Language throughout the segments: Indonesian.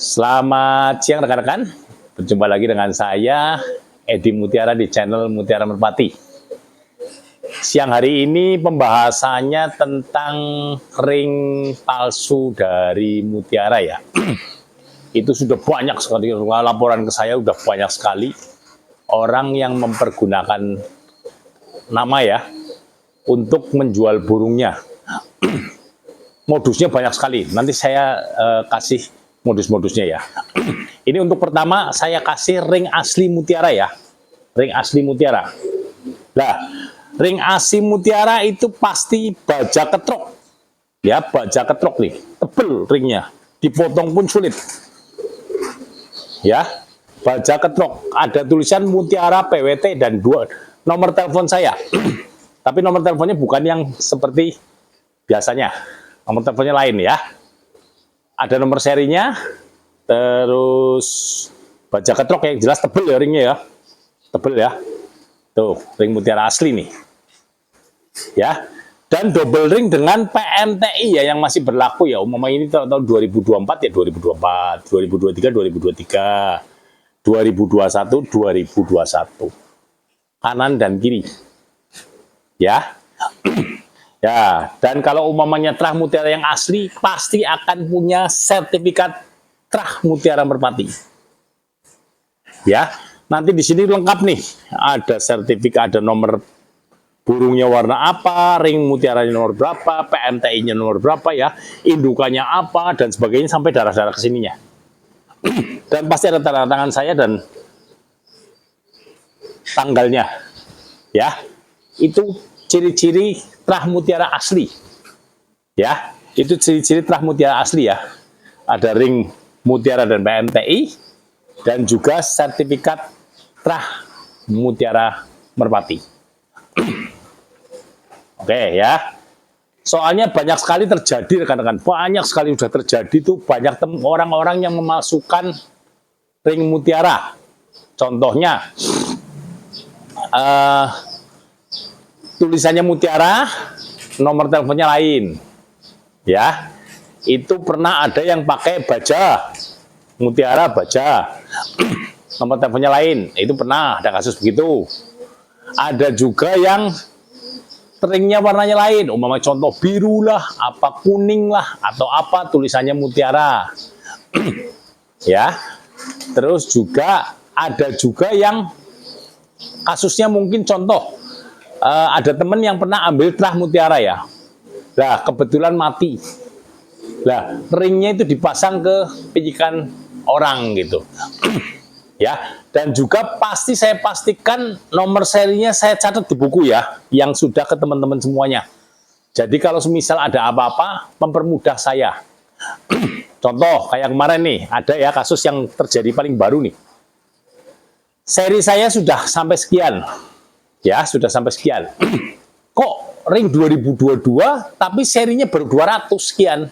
Selamat siang rekan-rekan, berjumpa lagi dengan saya Edi Mutiara di channel Mutiara Merpati. Siang hari ini pembahasannya tentang ring palsu dari mutiara ya. Itu sudah banyak sekali, laporan ke saya sudah banyak sekali orang yang mempergunakan nama ya untuk menjual burungnya. Modusnya banyak sekali, nanti saya kasih modus-modusnya ya. Ini untuk pertama saya kasih ring asli mutiara ya. Ring asli mutiara. Nah, ring asli mutiara itu pasti baja ketrok. Ya, baja ketrok nih. Tebel ringnya. Dipotong pun sulit. Ya, baja ketrok. Ada tulisan mutiara PWT dan 2 nomor telepon saya. Tapi nomor teleponnya bukan yang seperti biasanya. Nomor teleponnya lain ya. Ada nomor serinya, terus baja ketrok yang jelas tebel ya ringnya ya, tebel ya, tuh ring mutiara asli nih, ya, dan double ring dengan PMTI ya yang masih berlaku ya, umumnya ini tahun 2024 ya, 2024, 2023, 2021, 2021, kanan dan kiri, ya. Ya, dan kalau umpamanya terah mutiara yang asli, pasti akan punya sertifikat terah mutiara merpati. Ya, nanti di sini lengkap nih, ada sertifikat, ada nomor burungnya warna apa, ring mutiaranya nomor berapa, PMTI-nya nomor berapa ya, indukannya apa, dan sebagainya sampai darah-darah kesininya. Dan pasti ada tanda tangan saya dan tanggalnya. Ya, itu ciri-ciri terah mutiara asli, ya, itu ciri-ciri terah mutiara asli ya. Ada ring mutiara dan PMTI, dan juga sertifikat terah mutiara merpati. Oke ya, soalnya banyak sekali terjadi rekan-rekan, banyak sekali sudah terjadi tuh, banyak orang-orang yang memasukkan ring mutiara. Contohnya, tulisannya mutiara, nomor teleponnya lain, ya. Itu pernah ada yang pakai baja mutiara, baja, nomor teleponnya lain. Itu pernah ada kasus begitu. Ada juga yang ringnya warnanya lain, umpama contoh biru lah, apa kuning lah, atau apa tulisannya mutiara, ya. Terus juga ada juga yang kasusnya mungkin contoh. Ada teman yang pernah ambil terah mutiara ya. Nah, kebetulan mati. Nah, ringnya itu dipasang ke picikan orang gitu. Ya, dan juga pasti saya pastikan nomor serinya saya catat di buku ya, yang sudah ke teman-teman semuanya. Jadi kalau semisal ada apa-apa, mempermudah saya. Contoh, kayak kemarin nih, ada ya kasus yang terjadi paling baru nih. Seri saya sudah sampai sekian. Ya, sudah sampai sekian. Kok ring 2022 tapi serinya baru 200 sekian?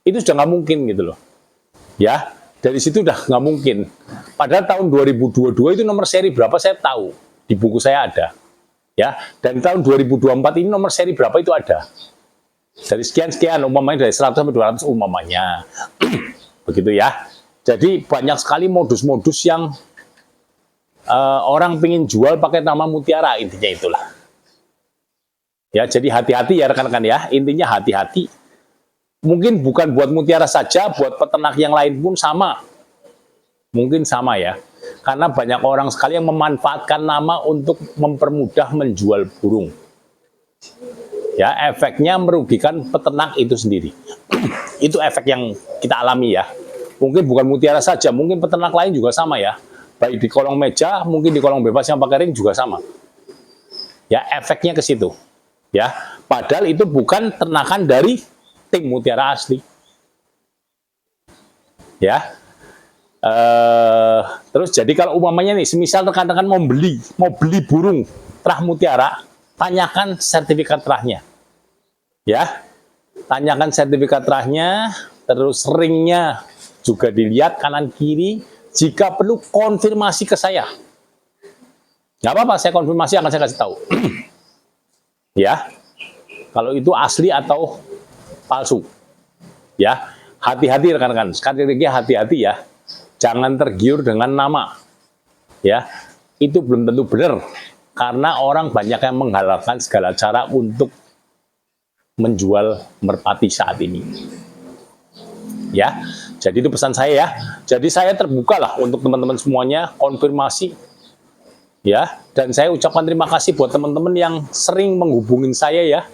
Itu sudah nggak mungkin gitu loh. Ya, dari situ udah nggak mungkin. Padahal tahun 2022 itu nomor seri berapa saya tahu. Di buku saya ada. Ya, dan tahun 2024 ini nomor seri berapa itu ada. Dari sekian-sekian, umpamanya dari 100 sampai 200 umpamanya. Begitu ya. Jadi banyak sekali modus-modus yang orang pengen jual pakai nama mutiara, intinya itulah. Ya, jadi hati-hati ya rekan-rekan ya, intinya hati-hati. Mungkin bukan buat mutiara saja, buat peternak yang lain pun sama. Mungkin sama ya. Karena banyak orang sekali yang memanfaatkan nama untuk mempermudah menjual burung. Ya, efeknya merugikan peternak itu sendiri. Itu efek yang kita alami ya. Mungkin bukan mutiara saja, mungkin peternak lain juga sama ya. Baik di kolong meja, mungkin di kolong bebas yang pakai ring juga sama. Ya, efeknya ke situ. Ya, padahal itu bukan ternakan dari tim mutiara asli. Ya. Terus jadi kalau umpamanya nih, semisal rekan-rekan mau beli burung terah mutiara, tanyakan sertifikat terahnya. Ya. Tanyakan sertifikat terahnya, terus ringnya juga dilihat kanan kiri. Jika perlu konfirmasi ke saya. Nggak apa-apa, saya konfirmasi akan saya kasih tahu. Ya, kalau itu asli atau palsu. Ya, hati-hati rekan-rekan. Sekali lagi hati-hati ya. Jangan tergiur dengan nama. Ya, itu belum tentu benar. Karena orang banyak yang menghalalkan segala cara untuk menjual merpati saat ini. Ya, jadi itu pesan saya ya. Jadi saya terbuka lah untuk teman-teman semuanya, konfirmasi. Ya, dan saya ucapkan terima kasih buat teman-teman yang sering menghubungin saya ya.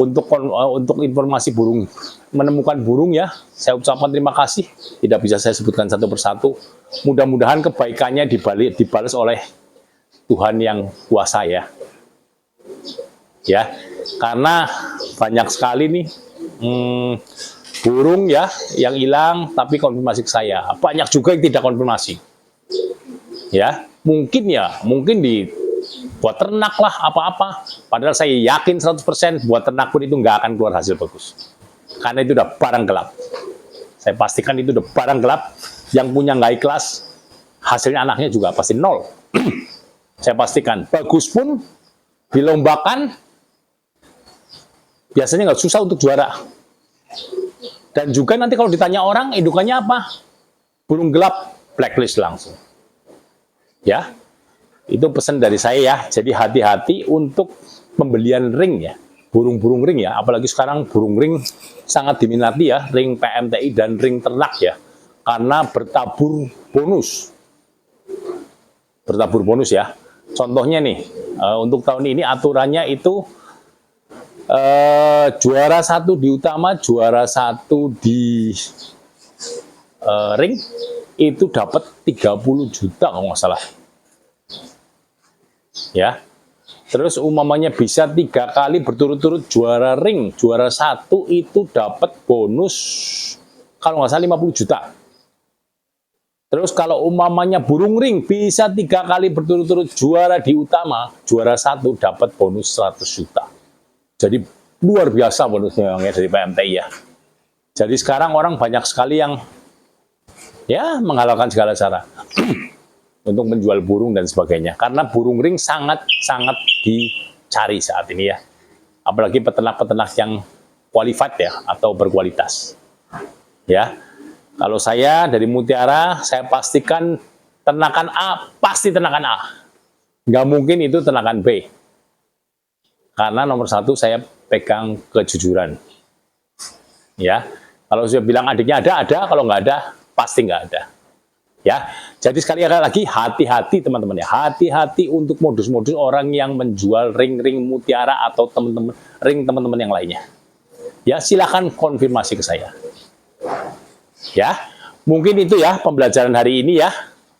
Untuk informasi burung, menemukan burung ya, saya ucapkan terima kasih. Tidak bisa saya sebutkan satu persatu. Mudah-mudahan kebaikannya dibalas oleh Tuhan yang kuasa ya. Ya, karena banyak sekali nih burung ya yang hilang tapi konfirmasi ke saya. Banyak juga yang tidak konfirmasi. Ya, mungkin di buat ternak lah apa-apa. Padahal saya yakin 100% buat ternak pun itu nggak akan keluar hasil bagus. Karena itu udah barang gelap. Saya pastikan itu udah barang gelap. Yang punya nggak ikhlas, hasilnya anaknya juga pasti nol. Saya pastikan. Bagus pun dilombakan, biasanya nggak susah untuk juara. Dan juga nanti kalau ditanya orang, indukannya apa? Burung gelap, blacklist langsung. Ya, itu pesan dari saya ya. Jadi hati-hati untuk pembelian ring ya, burung-burung ring ya. Apalagi sekarang burung ring sangat diminati ya, ring PMTI dan ring ternak ya. Karena bertabur bonus. Bertabur bonus ya. Contohnya nih, untuk tahun ini aturannya itu juara 1 di utama, juara 1 di ring itu dapat 30 juta kalau nggak salah. Ya, terus umumnya bisa 3 kali berturut-turut juara ring, juara 1 itu dapat bonus kalau nggak salah 50 juta. Terus kalau umumnya burung ring bisa 3 kali berturut-turut juara di utama, juara 1 dapat bonus 100 juta. Jadi luar biasa bonusnya dari PMTI ya. Jadi sekarang orang banyak sekali yang ya menghalalkan segala cara untuk menjual burung dan sebagainya. Karena burung ring sangat-sangat dicari saat ini ya. Apalagi peternak-peternak yang qualified ya atau berkualitas. Ya. Kalau saya dari Mutiara, saya pastikan ternakan A, pasti ternakan A. Nggak mungkin itu ternakan B. Karena nomor 1 saya pegang kejujuran. Ya, kalau saya bilang adiknya ada, kalau nggak ada, pasti nggak ada. Ya, jadi sekali lagi hati-hati teman-teman ya. Hati-hati untuk modus-modus orang yang menjual ring-ring Mutiara atau teman-teman yang lainnya. Ya, silakan konfirmasi ke saya. Ya, mungkin itu ya pembelajaran hari ini ya.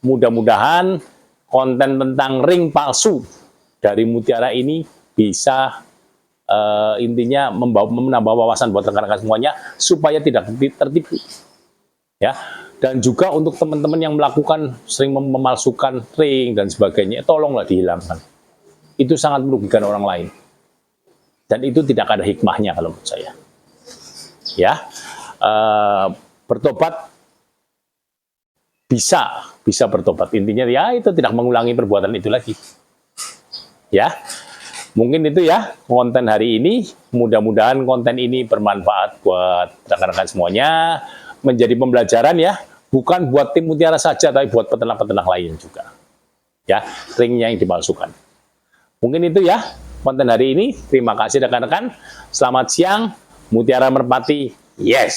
Mudah-mudahan konten tentang ring palsu dari Mutiara ini bisa intinya menambah wawasan buat rekan-rekan semuanya supaya tidak tertipu. Ya, dan juga untuk teman-teman yang melakukan sering memalsukan ring dan sebagainya, tolonglah dihilangkan. Itu sangat merugikan orang lain. Dan itu tidak ada hikmahnya kalau menurut saya. Ya. Bertobat bisa bertobat, intinya ya itu tidak mengulangi perbuatan itu lagi ya. Mungkin itu ya konten hari ini, mudah-mudahan konten ini bermanfaat buat rekan-rekan semuanya, menjadi pembelajaran ya, bukan buat tim Mutiara saja tapi buat peternak-peternak lain juga ya, ringnya yang dipalsukan. Mungkin itu ya konten hari ini. Terima kasih rekan-rekan, selamat siang. Mutiara Merpati, yes.